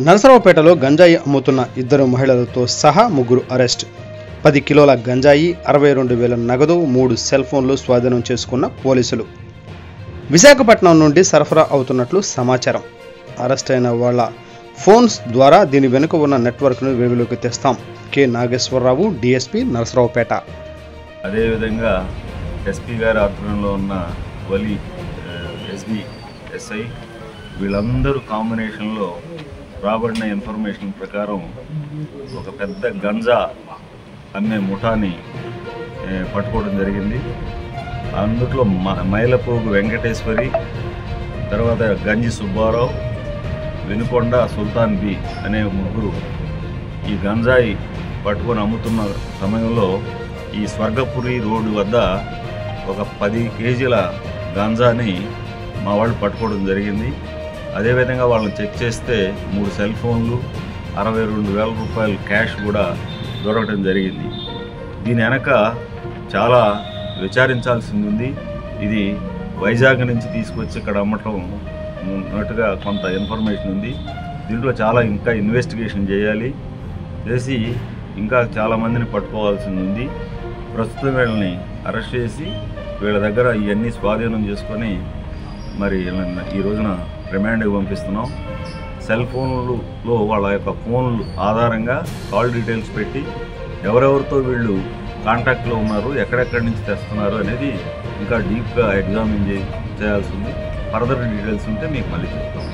నరసరావుపేటలో గంజాయి అమ్ముతున్న 2 మహిళలతో సహా 3 అరెస్ట్. 10 కిలోల గంజాయి, 62,000 నగదు, 3 సెల్ ఫోన్లు స్వాధీనం చేసుకున్న పోలీసులు. విశాఖపట్నం నుండి సరఫరా అవుతున్నట్లు సమాచారం. అరెస్ట్ అయిన వాళ్ళ ఫోన్స్ ద్వారా దీని వెనుక ఉన్న నెట్వర్క్ను వెలుగులోకి తెస్తాం. K Nageswararao, DSP, Narasaraopet. అదేవిధంగా ఎస్పీ గారి ఆధ్వర్యంలో ఉన్న వలి, ఎస్బీ, ఎస్ఐ వీళ్ళందరూ కాంబినేషన్లో రాబడిన ఇన్ఫర్మేషన్ ప్రకారం ఒక పెద్ద గంజా అమ్మే ముఠాని పట్టుకోవడం జరిగింది. అందులో మైలపోగు వెంకటేశ్వరి, తర్వాత గంజి సుబ్బారావు, వెనుకొండ సుల్తాన్ బి అనే 3 ఈ గంజాయి పట్టుకొని అమ్ముతున్న సమయంలో ఈ స్వర్గపురి రోడ్డు వద్ద ఒక 10 కేజీల గంజాని మా వాళ్ళు పట్టుకోవడం జరిగింది. అదేవిధంగా వాళ్ళని చెక్ చేస్తే 3 సెల్ ఫోన్లు, 62,000 రూపాయలు క్యాష్ కూడా దొరకడం జరిగింది. దీని వెనక చాలా విచారించాల్సింది ఉంది. ఇది వైజాగ్ నుంచి తీసుకొచ్చి ఇక్కడ అమ్మటం ఉన్నట్టుగా కొంత ఇన్ఫర్మేషన్ ఉంది. దీంట్లో చాలా ఇంకా ఇన్వెస్టిగేషన్ చేసి ఇంకా చాలామందిని పట్టుకోవాల్సింది ఉంది. ప్రస్తుతం వీళ్ళని అరెస్ట్ చేసి వీళ్ళ దగ్గర ఇవన్నీ స్వాధీనం చేసుకొని మరి ఈ రోజున రిమాండ్కి పంపిస్తున్నాం. సెల్ ఫోన్లలో వాళ్ళ యొక్క ఫోన్లు ఆధారంగా కాల్ డీటెయిల్స్ పెట్టి ఎవరెవరితో వీళ్ళు కాంటాక్ట్లో ఉన్నారు, ఎక్కడెక్కడి నుంచి తెస్తున్నారు అనేది ఇంకా డీప్గా ఎగ్జామిన్ చేయాల్సి ఉంది. ఫర్దర్ డీటెయిల్స్ ఉంటే మీకు మళ్ళీ చెప్తాం.